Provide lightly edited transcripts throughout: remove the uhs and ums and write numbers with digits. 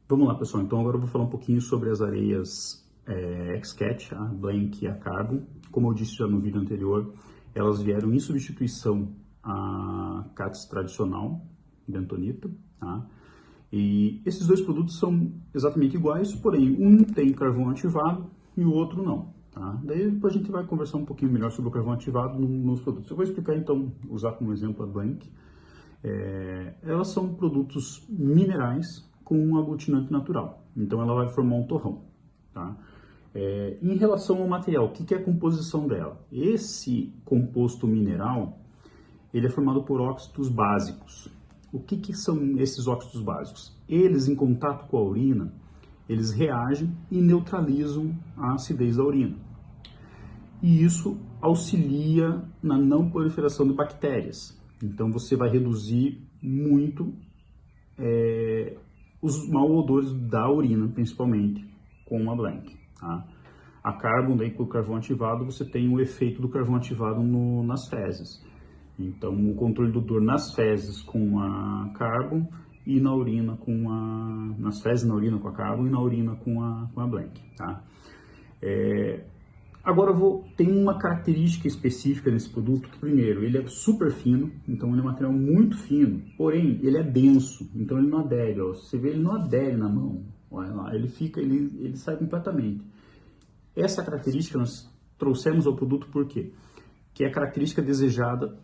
Vamos lá, pessoal. Então agora eu vou falar um pouquinho sobre as areias XCAT, a Blank e a Carbon. Como eu disse já no vídeo anterior, elas vieram em substituição à CATS tradicional, bentonita, tá? E esses dois produtos são exatamente iguais, porém um tem carvão ativado e o outro não, tá? Daí depois a gente vai conversar um pouquinho melhor sobre o carvão ativado nos produtos. Eu vou explicar então, usar como exemplo a Blank. Elas são produtos minerais com um aglutinante natural, então ela vai formar um torrão, tá? Em relação ao material, o que é a composição dela? Esse composto mineral, ele é formado por óxidos básicos. O que são esses óxidos básicos? Eles, em contato com a urina, eles reagem e neutralizam a acidez da urina. E isso auxilia na não proliferação de bactérias. Então você vai reduzir muito os malodores da urina, principalmente, com a Blank. Tá? A Carbon, daí com o carvão ativado, você tem o efeito do carvão ativado nas fezes. Então, o controle do odor nas fezes com a Carbon e na urina nas fezes, na urina com a Carbon e na urina com a Blank. Tá? Agora tem uma característica específica desse produto que, primeiro, ele é super fino, então ele é um material muito fino, porém ele é denso, então ele não adere, ó. Você vê, ele não adere na mão, olha lá, ele sai completamente. Essa característica nós trouxemos ao produto por quê? Que é a característica desejada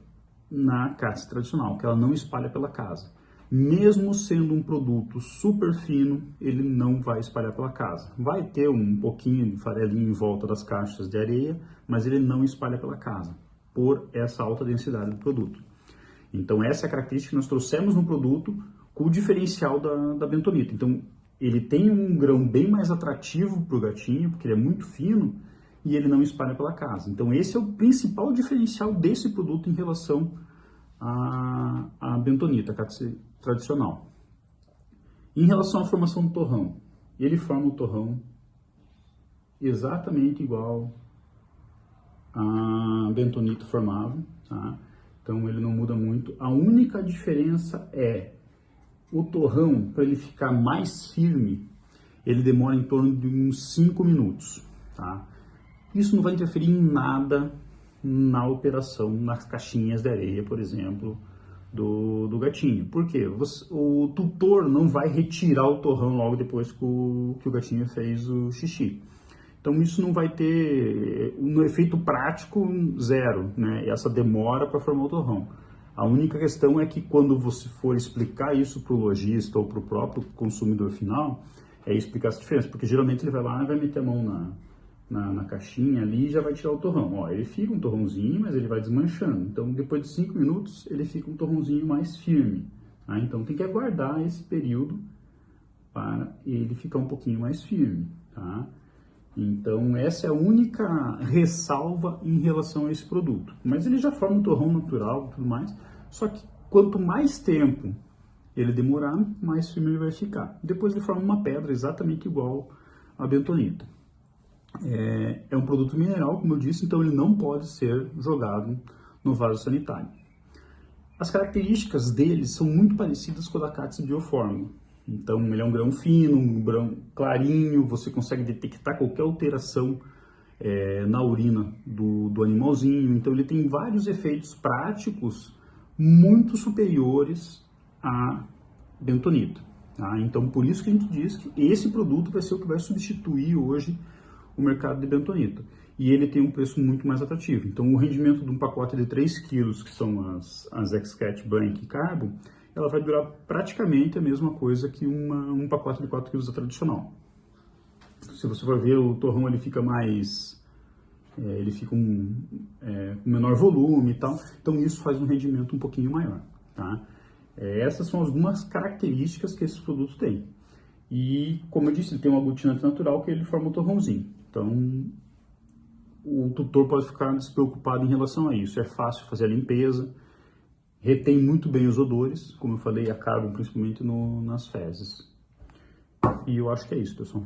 na CATS tradicional, que ela não espalha pela casa. Mesmo sendo um produto super fino, ele não vai espalhar pela casa. Vai ter um pouquinho de farelinho em volta das caixas de areia, mas ele não espalha pela casa, por essa alta densidade do produto. Então essa é a característica que nós trouxemos no produto com o diferencial da bentonita. Então ele tem um grão bem mais atrativo para o gatinho, porque ele é muito fino e ele não espalha pela casa. Então esse é o principal diferencial desse produto em relação à bentonita, a CATS tradicional. Em relação à formação do torrão, ele forma o torrão exatamente igual a bentonita formava, tá? Então ele não muda muito. A única diferença é o torrão, para ele ficar mais firme, ele demora em torno de uns 5 minutos, tá? Isso não vai interferir em nada na operação, nas caixinhas de areia, por exemplo, do gatinho. Por quê? O tutor não vai retirar o torrão logo depois que o gatinho fez o xixi. Então isso não vai ter um efeito prático zero, né? Essa demora para formar o torrão. A única questão é que quando você for explicar isso para o lojista ou para o próprio consumidor final, é explicar essa diferença, porque geralmente ele vai lá e vai meter a mão na caixinha ali e já vai tirar o torrão. Ó, ele fica um torrãozinho, mas ele vai desmanchando. Então, depois de 5 minutos, ele fica um torrãozinho mais firme. Tá? Então, tem que aguardar esse período para ele ficar um pouquinho mais firme. Tá? Então, essa é a única ressalva em relação a esse produto. Mas ele já forma um torrão natural e tudo mais. Só que quanto mais tempo ele demorar, mais firme ele vai ficar. Depois ele forma uma pedra exatamente igual à bentonita. É um produto mineral, como eu disse, então ele não pode ser jogado no vaso sanitário. As características dele são muito parecidas com a da CATS Biofórmula. Então ele é um grão fino, um grão clarinho, você consegue detectar qualquer alteração na urina do animalzinho. Então ele tem vários efeitos práticos muito superiores à bentonita. Tá? Então por isso que a gente diz que esse produto vai ser o que vai substituir hoje o mercado de bentonita. E ele tem um preço muito mais atrativo. Então, o rendimento de um pacote de 3 kg, que são as XCAT Blank e Carbon, ela vai durar praticamente a mesma coisa que um pacote de 4 kg da tradicional. Se você for ver, o torrão ele fica mais... ele fica com menor volume e tal. Então, isso faz um rendimento um pouquinho maior. Tá? Essas são algumas características que esse produto tem. E, como eu disse, ele tem um aglutinante natural que ele forma um torrãozinho. Então, o tutor pode ficar despreocupado em relação a isso. É fácil fazer a limpeza, retém muito bem os odores, como eu falei, a Carbon principalmente nas fezes. E eu acho que é isso, pessoal.